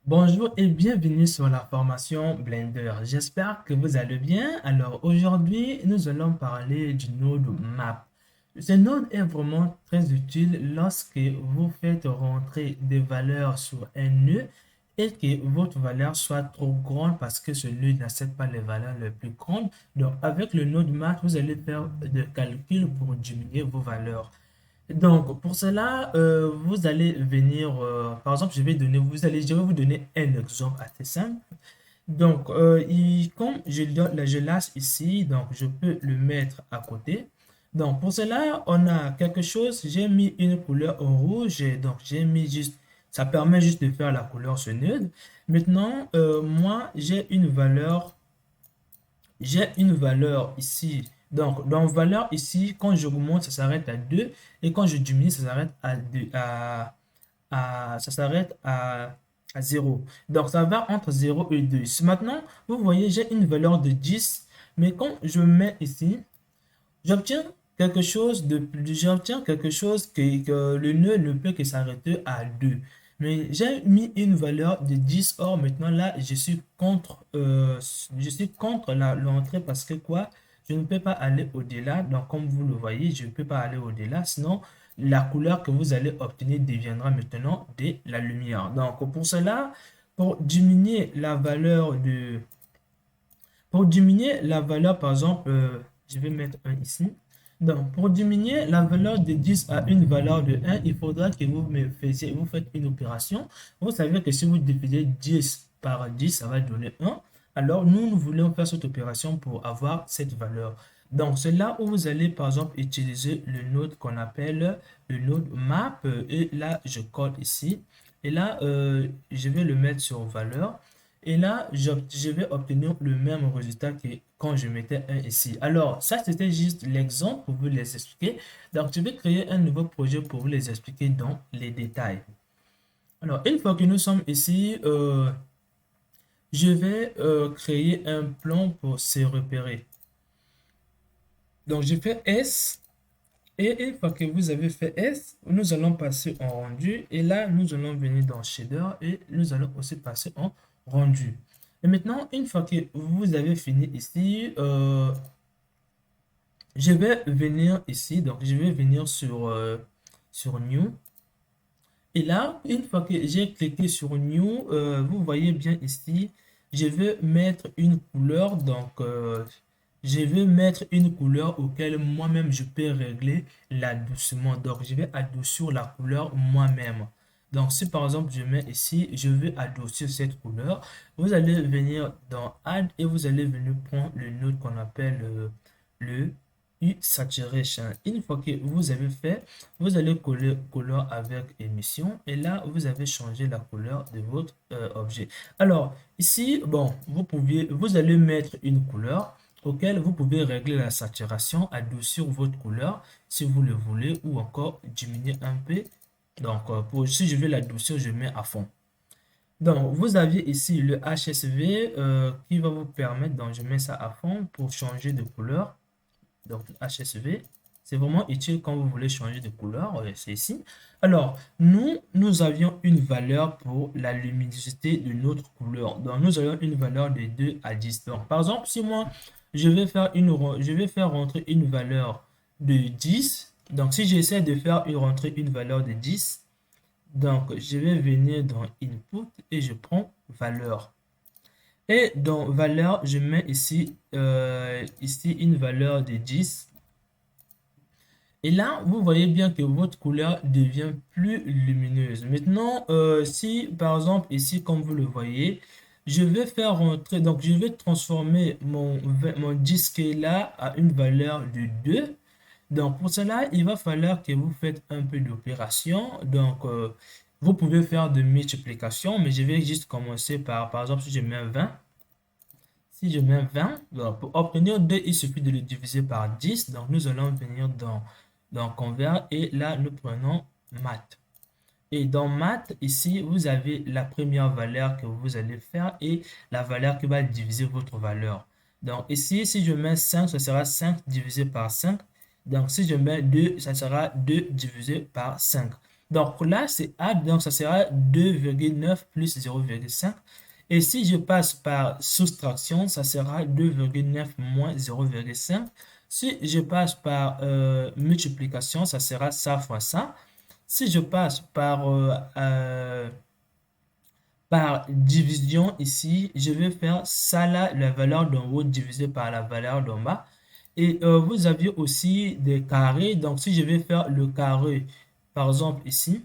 Bonjour et bienvenue sur la formation Blender. J'espère que vous allez bien. Alors aujourd'hui, nous allons parler du node map. Ce node est vraiment très utile lorsque vous faites rentrer des valeurs sur un nœud et que votre valeur soit trop grande parce que ce nœud n'accepte pas les valeurs les plus grandes. Donc avec le node map, vous allez faire des calculs pour diminuer vos valeurs. Donc, pour cela, vous allez venir, par exemple, je vais vous donner un exemple assez simple. Donc, comme je lâche ici, donc je peux le mettre à côté. Donc, pour cela, on a quelque chose, j'ai mis une couleur au rouge, et donc j'ai mis juste, ça permet juste de faire la couleur ce nœud. Maintenant, moi, j'ai une valeur ici. Donc, dans valeur ici, quand j'augmente, ça s'arrête à 2. Et quand je diminue, ça s'arrête à 2, ça s'arrête à 0. Donc, ça va entre 0 et 2. Maintenant, vous voyez, j'ai une valeur de 10. Mais quand je mets ici, j'obtiens j'obtiens quelque chose que le nœud ne peut que s'arrêter à 2. Mais j'ai mis une valeur de 10. Or, maintenant, là, je suis contre l'entrée parce que quoi? Je ne peux pas aller au-delà. Donc, comme vous le voyez, je ne peux pas aller au-delà. Sinon, la couleur que vous allez obtenir deviendra maintenant de la lumière. Donc, pour cela, pour diminuer la valeur par exemple, je vais mettre un ici. Donc, pour diminuer la valeur de 10 à une valeur de 1, il faudra que vous faites une opération. Vous savez que si vous divisez 10 par 10, ça va donner 1. Alors, nous voulons faire cette opération pour avoir cette valeur. Donc, c'est là où vous allez, par exemple, utiliser le node qu'on appelle le node map. Et là, je code ici. Et là, je vais le mettre sur valeur. Et là, je vais obtenir le même résultat que quand je mettais un ici. Alors, ça, c'était juste l'exemple pour vous les expliquer. Donc, je vais créer un nouveau projet pour vous les expliquer dans les détails. Alors, une fois que nous sommes ici, je vais créer un plan pour se repérer. Donc, je fais S. Et une fois que vous avez fait S, nous allons passer en rendu. Et là, nous allons venir dans Shader et nous allons aussi passer en rendu. Et maintenant, une fois que vous avez fini ici, je vais venir ici. Donc, je vais venir sur New. Et là, une fois que j'ai cliqué sur New, vous voyez bien ici, je vais mettre une couleur. Donc, je vais mettre une couleur auquel moi-même je peux régler l'adoucissement. Donc, je vais adoucir la couleur moi-même. Donc, si par exemple je mets ici, je veux adoucir cette couleur, vous allez venir dans Add et vous allez venir prendre le node qu'on appelle le Saturation. Une fois que vous avez fait, vous allez coller couleur avec émission et là, vous avez changé la couleur de votre objet. Alors, ici, bon, vous allez mettre une couleur auquel vous pouvez régler la saturation, adoucir votre couleur si vous le voulez ou encore diminuer un peu. Donc, si je veux l'adoucir, je mets à fond. Donc, vous aviez ici le HSV qui va vous permettre, donc je mets ça à fond pour changer de couleur. Donc, HSV, c'est vraiment utile quand vous voulez changer de couleur. C'est ici. Alors, nous avions une valeur pour la luminosité de notre couleur. Donc, nous avons une valeur de 2 à 10. Donc, par exemple, si moi, je vais faire rentrer une valeur de 10. Donc, si j'essaie de faire rentrer une valeur de 10, donc, je vais venir dans Input et je prends valeur. Et dans valeur, je mets ici une valeur de 10. Et là, vous voyez bien que votre couleur devient plus lumineuse. Maintenant, si par exemple ici, comme vous le voyez, je vais faire rentrer, donc je vais transformer mon disque là à une valeur de 2. Donc pour cela, il va falloir que vous faites un peu d'opération. Donc, vous pouvez faire de multiplication, mais je vais juste commencer par exemple, si je mets 20. Si je mets 20, donc pour obtenir 2, il suffit de le diviser par 10. Donc, nous allons venir dans Convert et là, nous prenons math. Et dans math, ici, vous avez la première valeur que vous allez faire et la valeur qui va diviser votre valeur. Donc, ici, si je mets 5, ce sera 5 divisé par 5. Donc, si je mets 2, ça sera 2 divisé par 5. Donc là, c'est add, donc ça sera 2,9 plus 0,5. Et si je passe par soustraction, ça sera 2,9 moins 0,5. Si je passe par multiplication, ça sera ça fois ça. Si je passe par division ici, je vais faire ça là, la valeur d'en haut divisé par la valeur d'en bas. Et vous aviez aussi des carrés. Donc, si je vais faire le carré, par exemple ici,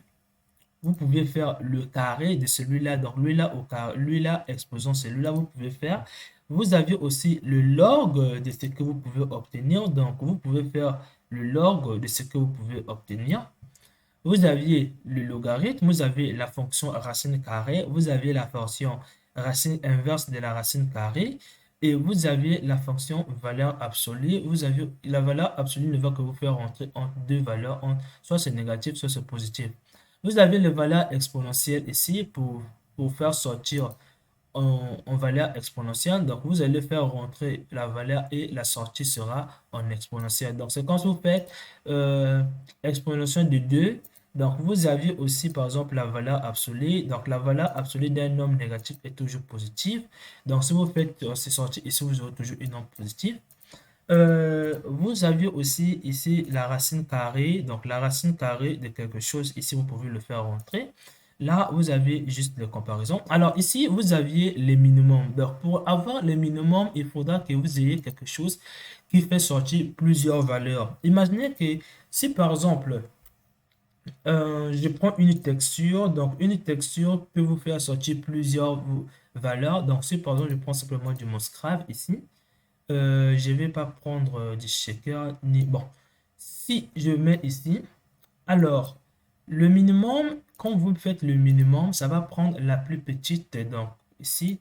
vous pouvez faire le carré de celui-là. Donc, lui-là au carré, lui-là exposant celui-là, vous pouvez faire. Vous avez aussi le log de ce que vous pouvez obtenir. Donc, vous pouvez faire le log de ce que vous pouvez obtenir. Vous aviez le logarithme, vous avez la fonction racine carrée, vous avez la fonction racine inverse de la racine carrée, et vous avez la fonction valeur absolue. Vous avez la valeur absolue ne va que vous faire rentrer entre deux valeurs, soit c'est négatif, soit c'est positif. Vous avez les valeurs exponentielles ici pour faire sortir en valeur exponentielle. Donc, vous allez faire rentrer la valeur et la sortie sera en exponentielle. Donc, c'est quand vous faites exponentielle de 2. Donc, vous aviez aussi, par exemple, la valeur absolue. Donc, la valeur absolue d'un nombre négatif est toujours positive. Donc, si vous faites ces sorties ici, vous aurez toujours une nombre positive. Vous aviez aussi ici la racine carrée. Donc, la racine carrée de quelque chose, ici, vous pouvez le faire rentrer. Là, vous avez juste les comparaisons. Alors, ici, vous aviez les minimums. Donc, pour avoir les minimums, il faudra que vous ayez quelque chose qui fait sortir plusieurs valeurs. Imaginez que si, par exemple, je prends une texture. Donc, une texture peut vous faire sortir plusieurs valeurs. Donc, si, par exemple, je prends simplement du Moscrave ici. Je ne vais pas prendre du shaker ni bon. Si je mets ici, alors le minimum, quand vous faites le minimum, ça va prendre la plus petite. Donc ici,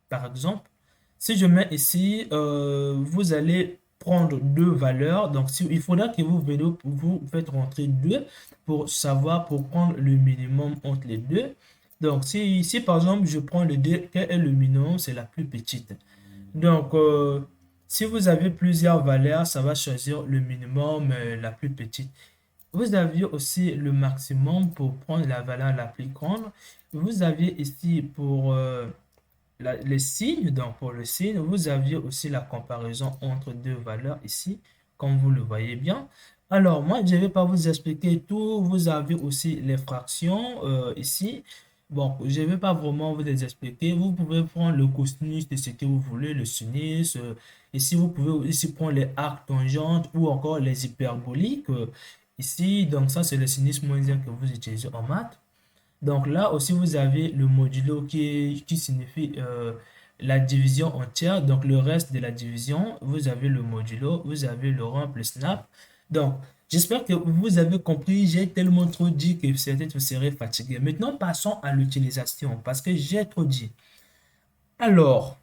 par exemple, si je mets ici, vous allez prendre deux valeurs. Donc il faudra que vous faites rentrer deux pour savoir, pour prendre le minimum entre les deux. Donc si par exemple je prends le 2, quel est le minimum? C'est la plus petite. Donc, si vous avez plusieurs valeurs, ça va choisir le minimum, la plus petite. Vous aviez aussi le maximum pour prendre la valeur la plus grande. Vous aviez ici pour les signes, donc pour le signe, vous aviez aussi la comparaison entre deux valeurs ici, comme vous le voyez bien. Alors, moi, je ne vais pas vous expliquer tout. Vous avez aussi les fractions ici. Bon, je ne vais pas vraiment vous les expliquer. Vous pouvez prendre le cosinus de ce que vous voulez, le sinus. Ici, vous pouvez aussi prendre les arcs tangentes ou encore les hyperboliques. Ici, donc ça, c'est le sinus moins 1 que vous utilisez en maths. Donc là aussi, vous avez le modulo qui signifie la division entière. Donc le reste de la division, vous avez le modulo, vous avez le rang plus snap. Donc, j'espère que vous avez compris. J'ai tellement trop dit que peut-être vous serez fatigué. Maintenant, passons à l'utilisation parce que j'ai trop dit. Alors,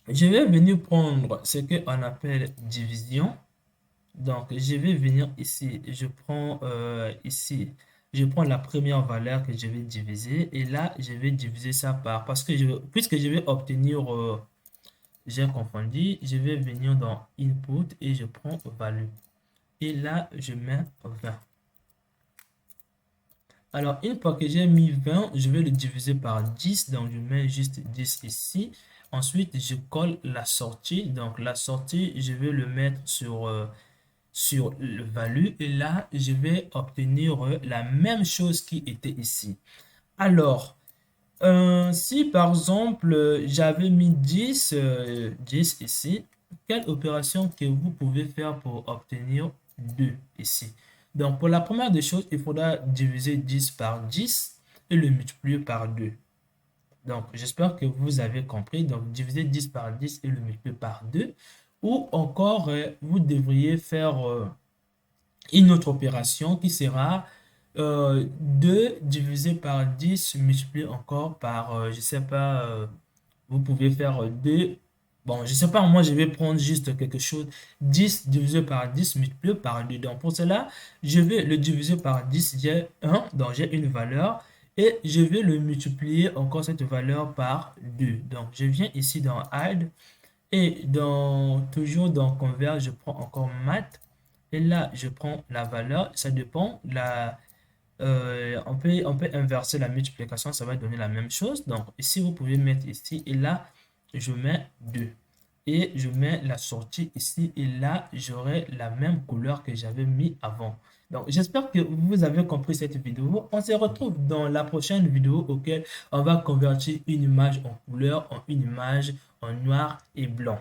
je vais venir prendre ce qu'on appelle division. Donc, je vais venir ici, je prends ici, je prends la première valeur que je vais diviser et là, je vais diviser ça par, parce que puisque je vais obtenir, j'ai confondu, je vais venir dans input et je prends value. Et là, je mets 20. Alors, une fois que j'ai mis 20, je vais le diviser par 10, donc je mets juste 10 ici. Ensuite, je colle la sortie, donc la sortie, je vais le mettre sur le value et là, je vais obtenir la même chose qui était ici. Alors, si par exemple, j'avais mis 10 ici, quelle opération que vous pouvez faire pour obtenir 2 ici? Donc, pour la première des choses, il faudra diviser 10 par 10 et le multiplier par 2. Donc, j'espère que vous avez compris. Donc, diviser 10 par 10 et le multiplier par 2. Ou encore, vous devriez faire une autre opération qui sera 2 divisé par 10 multiplié encore par, je sais pas, vous pouvez faire 2. Bon, je sais pas, moi je vais prendre juste quelque chose. 10 divisé par 10 multiplié par 2. Donc pour cela, je vais le diviser par 10, j'ai 1, donc j'ai une valeur. Et je vais le multiplier encore cette valeur par 2. Donc je viens ici dans add. Et toujours dans convert, je prends encore math. Et là, je prends la valeur. Ça dépend. on peut inverser la multiplication, ça va donner la même chose. Donc ici, vous pouvez mettre ici et là, je mets 2. Et je mets la sortie ici et là, j'aurai la même couleur que j'avais mis avant. Donc, j'espère que vous avez compris cette vidéo. On se retrouve dans la prochaine vidéo auquel on va convertir une image en couleur en une image en noir et blanc.